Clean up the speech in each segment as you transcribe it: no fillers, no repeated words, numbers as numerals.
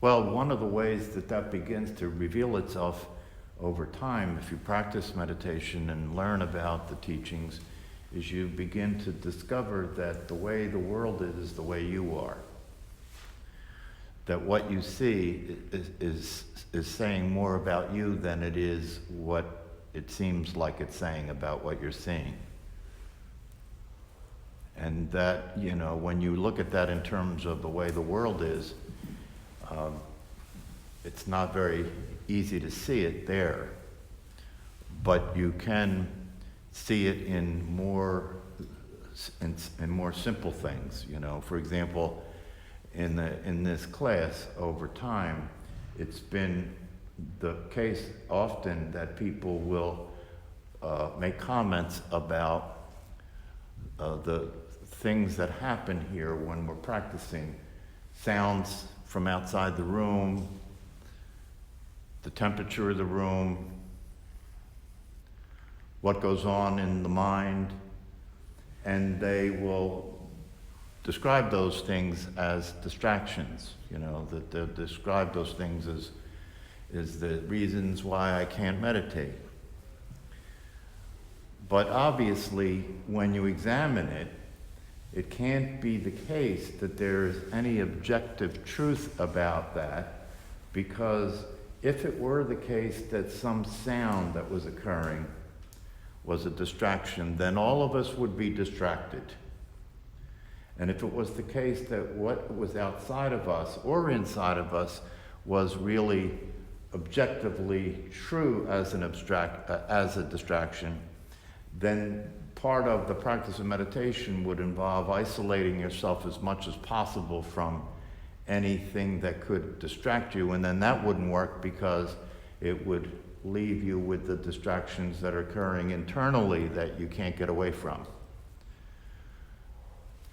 Well, one of the ways that that begins to reveal itself over time, if you practice meditation and learn about the teachings, is you begin to discover that the way the world is the way you are. That what you see is saying more about you than it is what it seems like it's saying about what you're seeing. And that, when you look at that in terms of the way the world is, it's not very easy to see it there, but you can see it in more simple things. For example, in this class over time, it's been the case often that people will make comments about the things that happen here when we're practicing. Sounds from outside the room, the temperature of the room, what goes on in the mind, and they will describe those things as distractions, that they describe those things as the reasons why I can't meditate. But obviously, when you examine it, it can't be the case that there is any objective truth about that, because if it were the case that some sound that was occurring was a distraction, then all of us would be distracted. And if it was the case that what was outside of us or inside of us was really objectively true as a distraction, then part of the practice of meditation would involve isolating yourself as much as possible from anything that could distract you, and then that wouldn't work because it would leave you with the distractions that are occurring internally that you can't get away from.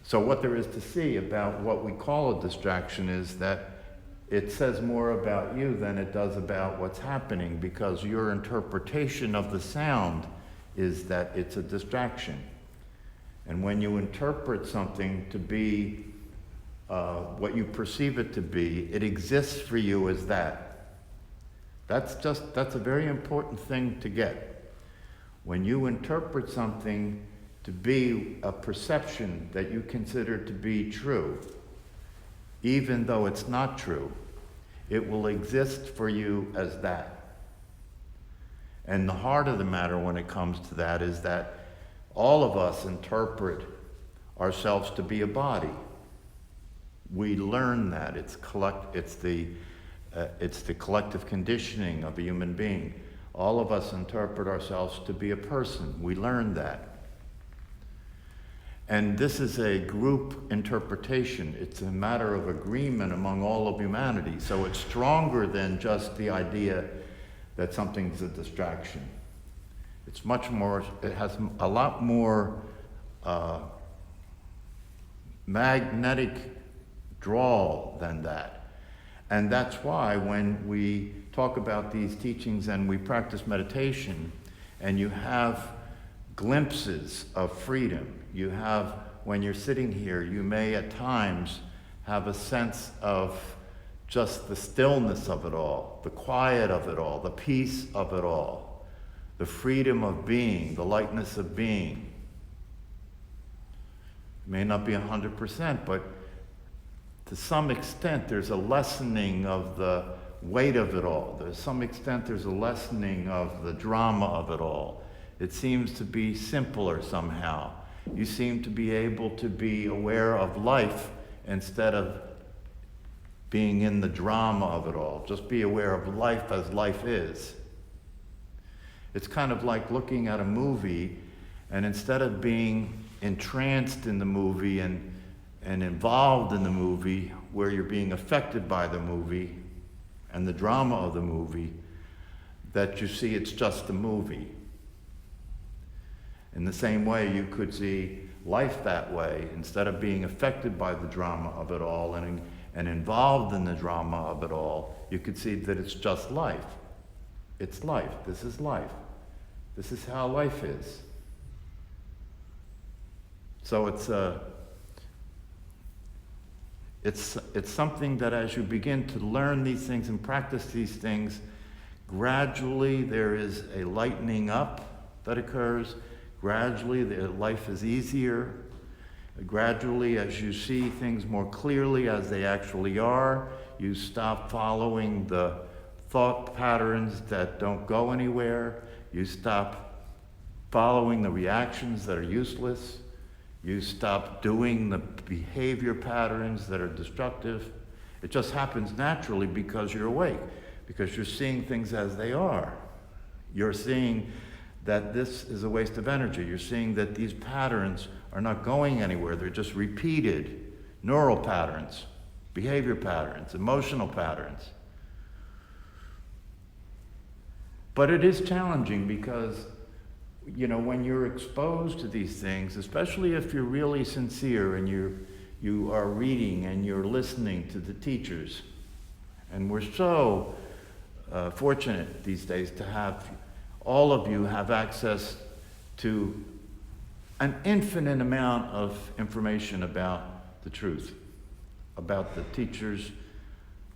So what there is to see about what we call a distraction is that it says more about you than it does about what's happening, because your interpretation of the sound is that it's a distraction. And when you interpret something to be what you perceive it to be, it exists for you as that. That's a very important thing to get. When you interpret something to be a perception that you consider to be true, even though it's not true, it will exist for you as that. And the heart of the matter when it comes to that is that all of us interpret ourselves to be a body. We learn that. It's the collective conditioning of a human being. All of us interpret ourselves to be a person. We learn that. And this is a group interpretation. It's a matter of agreement among all of humanity. So it's stronger than just the idea that something's a distraction. It's much more, it has a lot more magnetic draw than that. And that's why when we talk about these teachings and we practice meditation, and you have glimpses of freedom, when you're sitting here, you may at times have a sense of just the stillness of it all, the quiet of it all, the peace of it all, the freedom of being, the lightness of being. It may not be 100%, but to some extent there's a lessening of the weight of it all. To some extent there's a lessening of the drama of it all. It seems to be simpler somehow. You seem to be able to be aware of life instead of being in the drama of it all. Just be aware of life as life is. It's kind of like looking at a movie, and instead of being entranced in the movie and involved in the movie, where you're being affected by the movie and the drama of the movie, that you see it's just a movie. In the same way, you could see life that way. Instead of being affected by the drama of it all and involved in the drama of it all, you could see that it's just life. It's life. This is life. This is how life is. So It's something that as you begin to learn these things and practice these things, gradually there is a lightening up that occurs. Gradually life is easier. Gradually, as you see things more clearly as they actually are, you stop following the thought patterns that don't go anywhere. You stop following the reactions that are useless. You stop doing the behavior patterns that are destructive. It just happens naturally because you're awake, because you're seeing things as they are. You're seeing that this is a waste of energy. You're seeing that these patterns are not going anywhere. They're just repeated neural patterns, behavior patterns, emotional patterns. But it is challenging because, when you're exposed to these things, especially if you're really sincere and you are reading and you're listening to the teachers, and we're so fortunate these days to have all of you have access to an infinite amount of information about the truth, about the teachers,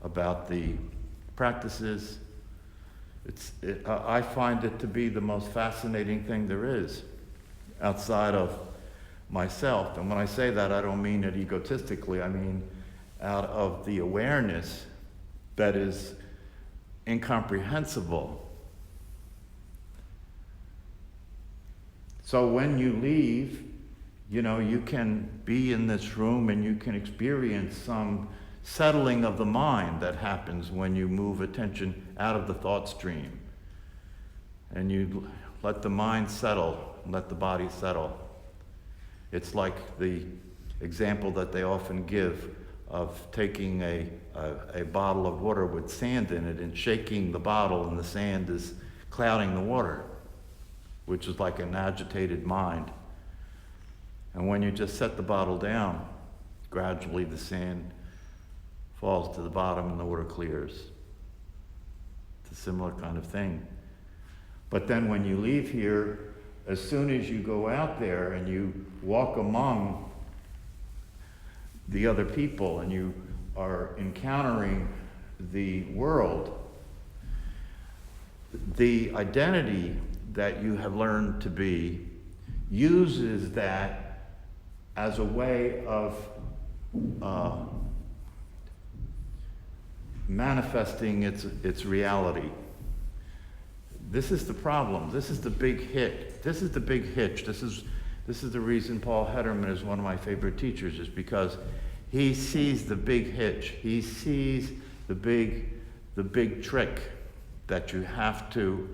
about the practices. I find it to be the most fascinating thing there is outside of myself. And when I say that, I don't mean it egotistically. I mean out of the awareness that is incomprehensible. So when you leave, you can be in this room and you can experience some settling of the mind that happens when you move attention out of the thought stream. And you let the mind settle, let the body settle. It's like the example that they often give of taking a bottle of water with sand in it and shaking the bottle, and the sand is clouding the water, which is like an agitated mind. And when you just set the bottle down, gradually the sand falls to the bottom and the water clears. It's a similar kind of thing. But then when you leave here, as soon as you go out there and you walk among the other people and you are encountering the world, the identity that you have learned to be uses that as a way of manifesting its reality. This is the problem. This is the big hit. This is the big hitch. This is the reason Paul Hederman is one of my favorite teachers, is because he sees the big hitch. He sees the big trick that you have to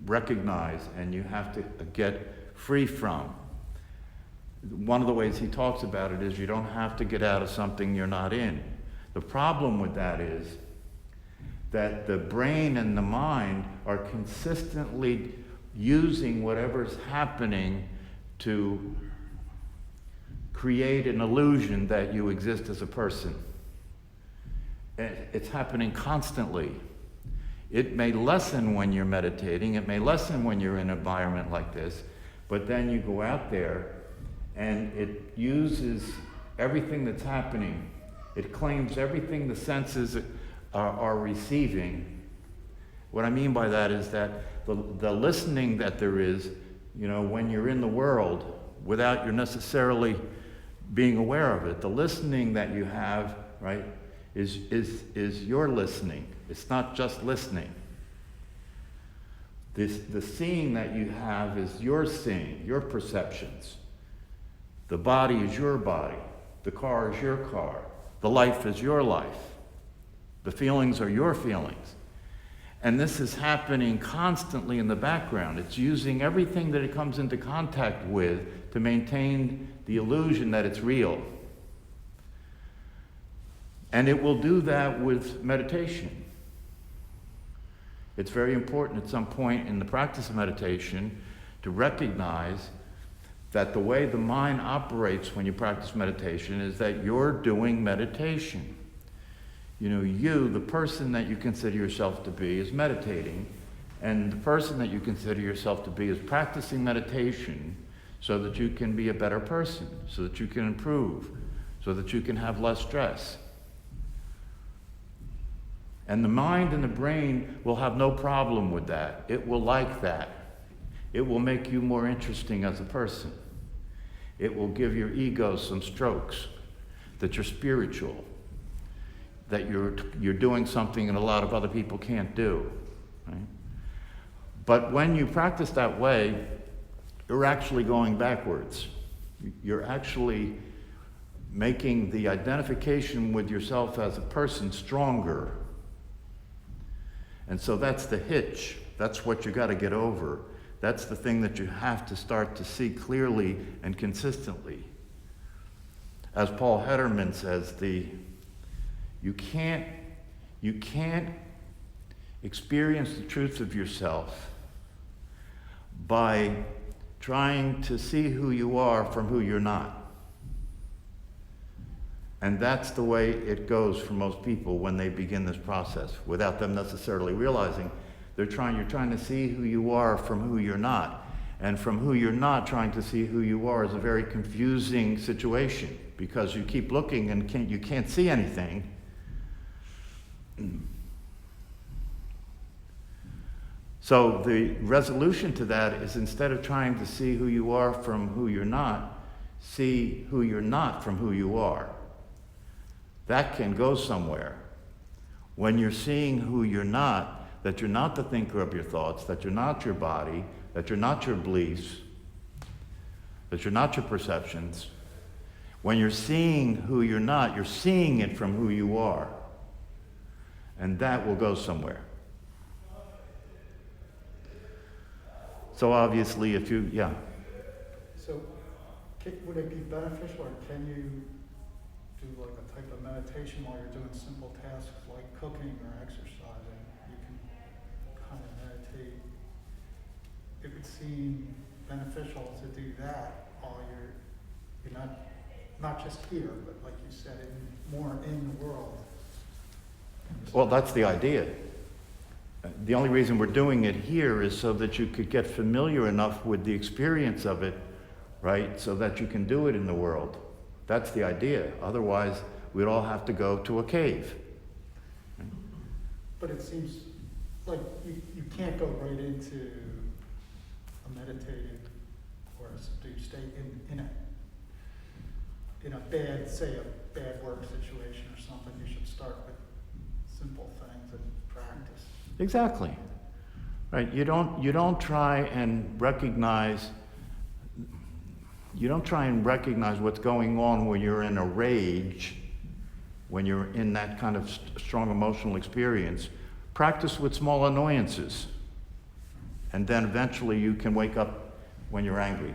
recognize and you have to get free from. One of the ways he talks about it is you don't have to get out of something you're not in. The problem with that is that the brain and the mind are consistently using whatever's happening to create an illusion that you exist as a person. It's happening constantly. It may lessen when you're meditating, it may lessen when you're in an environment like this, but then you go out there and it uses everything that's happening. It claims everything the senses are receiving. What I mean by that is that the listening that there is, when you're in the world without you necessarily being aware of it, the listening that you have, right, is your listening. It's not just listening. The seeing that you have is your seeing, your perceptions. The body is your body. The car is your car. The life is your life. The feelings are your feelings. And this is happening constantly in the background. It's using everything that it comes into contact with to maintain the illusion that it's real. And it will do that with meditation. It's very important at some point in the practice of meditation to recognize that the way the mind operates when you practice meditation is that you're doing meditation. You, the person that you consider yourself to be, is meditating, and the person that you consider yourself to be is practicing meditation so that you can be a better person, so that you can improve, so that you can have less stress. And the mind and the brain will have no problem with that. It will like that. It will make you more interesting as a person. It will give your ego some strokes, that you're spiritual, that you're doing something that a lot of other people can't do. Right? But when you practice that way, you're actually going backwards. You're actually making the identification with yourself as a person stronger. And so that's the hitch. That's what you got to get over. That's the thing that you have to start to see clearly and consistently. As Paul Hederman says, you can't experience the truth of yourself by trying to see who you are from who you're not. And that's the way it goes for most people when they begin this process, without them necessarily realizing you're trying to see who you are from who you're not. And from who you're not, trying to see who you are is a very confusing situation, because you keep looking and you can't see anything. So the resolution to that is, instead of trying to see who you are from who you're not, see who you're not from who you are. That can go somewhere. When you're seeing who you're not, that you're not the thinker of your thoughts, that you're not your body, that you're not your beliefs, that you're not your perceptions. When you're seeing who you're not, you're seeing it from who you are. And that will go somewhere. So obviously, if you, yeah. So would it be beneficial, or can you do like a type of meditation while you're doing simple tasks like cooking or exercising? You can kind of meditate. It would seem beneficial to do that while you're not just here, but like you said, more in the world. Well, that's the idea. The only reason we're doing it here is so that you could get familiar enough with the experience of it, right, so that you can do it in the world. That's the idea. Otherwise, we'd all have to go to a cave. But it seems like you can't go right into a meditative or a subdued state in a bad, say a bad work situation or something. You should start with simple things and practice. Exactly. Right. You don't try and recognize what's going on when you're in a rage, when you're in that kind of strong emotional experience. Practice with small annoyances. And then eventually you can wake up when you're angry.